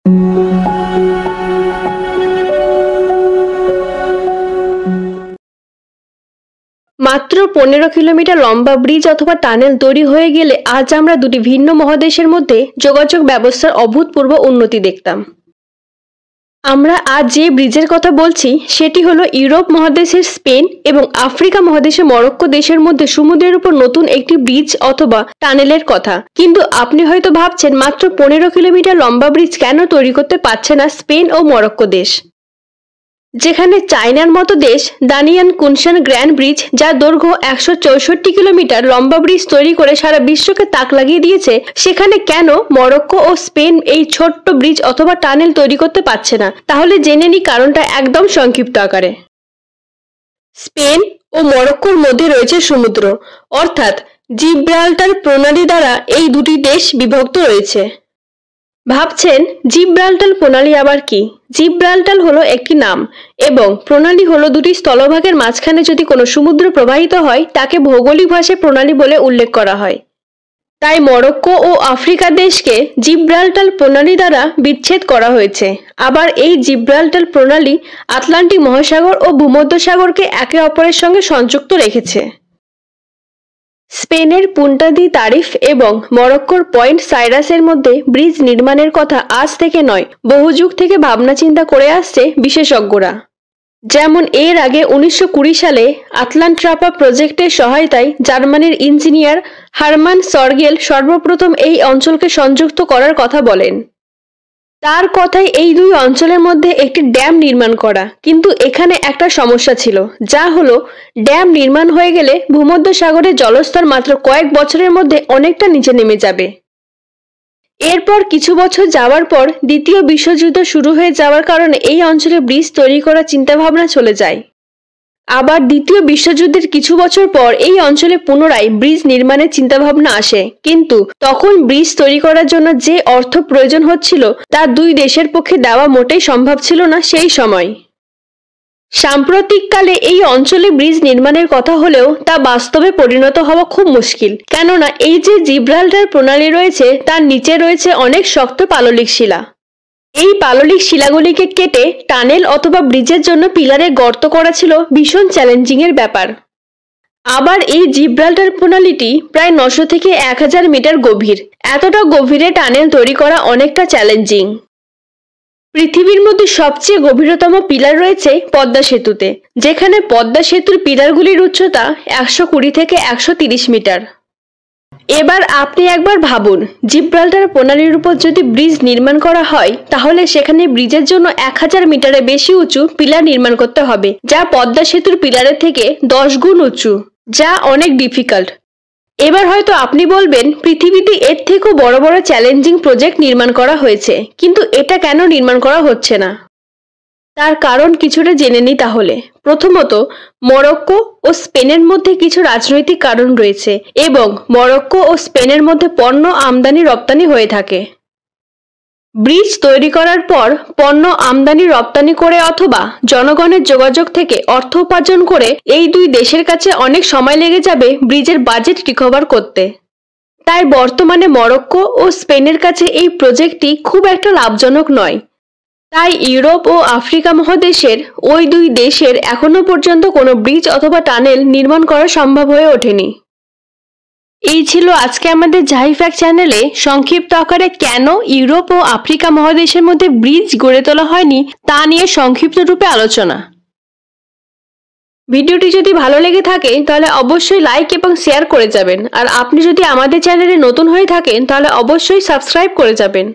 মাত্র 15 কিলোমিটার লম্বা ব্রিজ অথবা টানেল তৈরি হয়ে গেলে আজ আমরা দুটি ভিন্ন মহাদেশের মধ্যে যোগাযোগ ব্যবস্থার অভূতপূর্ব উন্নতি দেখতাম। আমরা আজ যে ব্রিজের কথা বলছি সেটি হলো ইউরোপ মহাদেশের স্পেন এবং আফ্রিকা মহাদেশের মরক্কো দেশের মধ্যে সমুদ্রের উপর নতুন একটি ব্রিজ অথবা টানেলের কথা। কিন্তু আপনি হয়তো ভাবছেন মাত্র 15 কিলোমিটার লম্বা ব্রিজ কেন তৈরি করতে পারছে না স্পেন ও মরক্কো দেশ, যেখানে চায়নার মতো দেশ দানিয়ান কুনশান গ্র্যান্ড ব্রিজ, যার দৈর্ঘ্য 164 কিলোমিটার লম্বা ব্রিজ তৈরি করে সারা বিশ্বকে তাক লাগিয়ে দিয়েছে, সেখানে কেন মরক্কো ও স্পেন এই ছোট্ট ব্রিজ অথবা টানেল তৈরি করতে পারছে না? তাহলে জেনে নিই কারণটা একদম সংক্ষিপ্ত আকারে। স্পেন ও মরক্কোর মধ্যে রয়েছে সমুদ্র, অর্থাৎ জিব্রাল্টার প্রণালী দ্বারা এই দুটি দেশ বিভক্ত রয়েছে। ভাবছেন জিব্রাল্টার প্রণালী আবার কি? জিব্রাল্টার হলো একটি নাম এবং প্রণালী হলো দুটি স্থলভাগের মাঝখানে যদি কোনো সমুদ্র প্রবাহিত হয় তাকে ভৌগোলিক ভাষায় প্রণালী বলে উল্লেখ করা হয়। তাই মরক্কো ও আফ্রিকা দেশকে জিব্রাল্টার প্রণালী দ্বারা বিচ্ছেদ করা হয়েছে। আবার এই জিব্রাল্টার প্রণালী আটলান্টিক মহাসাগর ও ভূমধ্যসাগরকে একে অপরের সঙ্গে সংযুক্ত রেখেছে। স্পেনের পুন্টা দি তারিফ এবং মরক্কোর পয়েন্ট সাইরাসের মধ্যে ব্রিজ নির্মাণের কথা আজ থেকে নয়, বহু যুগ থেকে ভাবনা চিন্তা করে আসছে বিশেষজ্ঞরা। যেমন এর আগে 1920 সালে আটলান্ট্রাপা প্রজেক্টের সহায়তায় জার্মানির ইঞ্জিনিয়ার হারমান সর্গেল সর্বপ্রথম এই অঞ্চলকে সংযুক্ত করার কথা বলেন। তার কথায় এই দুই অঞ্চলের মধ্যে একটি ড্যাম নির্মাণ করা, কিন্তু এখানে একটা সমস্যা ছিল, যা হলো ড্যাম নির্মাণ হয়ে গেলে ভূমধ্যসাগরের জলস্তর মাত্র কয়েক বছরের মধ্যে অনেকটা নিচে নেমে যাবে। এরপর কিছু বছর যাওয়ার পর দ্বিতীয় বিশ্বযুদ্ধ শুরু হয়ে যাওয়ার কারণে এই অঞ্চলে ব্রিজ তৈরি করার চিন্তাভাবনা চলে যায়। আবার দ্বিতীয় বিশ্বযুদ্ধের কিছু বছর পর এই অঞ্চলে পুনরায় ব্রিজ নির্মাণের চিন্তাভাবনা আসে, কিন্তু তখন ব্রিজ তৈরি করার জন্য যে অর্থ প্রয়োজন হচ্ছিল তা দুই দেশের পক্ষে দেওয়া মোটেই সম্ভব ছিল না সেই সময়। সাম্প্রতিককালে এই অঞ্চলে ব্রিজ নির্মাণের কথা হলেও তা বাস্তবে পরিণত হওয়া খুব মুশকিল, কেননা এই যে জিব্রাল্টার প্রণালী রয়েছে তার নিচে রয়েছে অনেক শক্ত পাললিক শিলা। এই পাললিক শিলাগুলিকে কেটে টানেল অথবা ব্রিজের জন্য পিলারে গর্ত করা ছিল ভীষণ চ্যালেঞ্জিং এর ব্যাপার। আবার এই জিব্রাল্টার প্রণালীটি প্রায় 900 থেকে 1000 মিটার গভীর। এতটা গভীরে টানেল তৈরি করা অনেকটা চ্যালেঞ্জিং। পৃথিবীর মধ্যে সবচেয়ে গভীরতম পিলার রয়েছে পদ্মা সেতুতে, যেখানে পদ্মা সেতুর পিলারগুলির উচ্চতা 120 থেকে 130 মিটার। এবার আপনি একবার ভাবুন, জিব্রাল্টার প্রণালীর উপর যদি ব্রিজ নির্মাণ করা হয় তাহলে সেখানে ব্রিজের জন্য 1000 মিটারের বেশি উঁচু পিলার নির্মাণ করতে হবে, যা পদ্মা সেতুর পিলারের থেকে 10 গুণ উঁচু, যা অনেক ডিফিকাল্ট। এবার হয়তো আপনি বলবেন পৃথিবীতে এর থেকেও বড় বড় চ্যালেঞ্জিং প্রজেক্ট নির্মাণ করা হয়েছে, কিন্তু এটা কেন নির্মাণ করা হচ্ছে না? তার কারণ কিছুটা জেনে নিই তাহলে। প্রথমত, মরক্কো ও স্পেনের মধ্যে কিছু রাজনৈতিক কারণ রয়েছে এবং মরক্কো ও স্পেনের মধ্যে পণ্য আমদানি রপ্তানি হয়ে থাকে। ব্রিজ তৈরি করার পর পণ্য আমদানি রপ্তানি করে অথবা জনগণের যোগাযোগ থেকে অর্থ উপার্জন করে এই দুই দেশের কাছে অনেক সময় লেগে যাবে ব্রিজের বাজেট রিকভার করতে। তাই বর্তমানে মরক্কো ও স্পেনের কাছে এই প্রজেক্টটি খুব একটা লাভজনক নয়। তাই ইউরোপ ও আফ্রিকা মহাদেশের ওই দুই দেশের এখনো পর্যন্ত কোনো ব্রিজ অথবা টানেল নির্মাণ করা সম্ভব হয়ে ওঠেনি। এই ছিল আজকে আমাদের জাহি ফ্যাক্ট চ্যানেলে সংক্ষিপ্ত আকারে কেন ইউরোপ ও আফ্রিকা মহাদেশের মধ্যে ব্রিজ গড়ে তোলা হয়নি তা নিয়ে সংক্ষিপ্ত রূপে আলোচনা। ভিডিওটি যদি ভালো লেগে থাকে তাহলে অবশ্যই লাইক এবং শেয়ার করে যাবেন, আর আপনি যদি আমাদের চ্যানেলে নতুন হয়ে থাকেন তাহলে অবশ্যই সাবস্ক্রাইব করে যাবেন।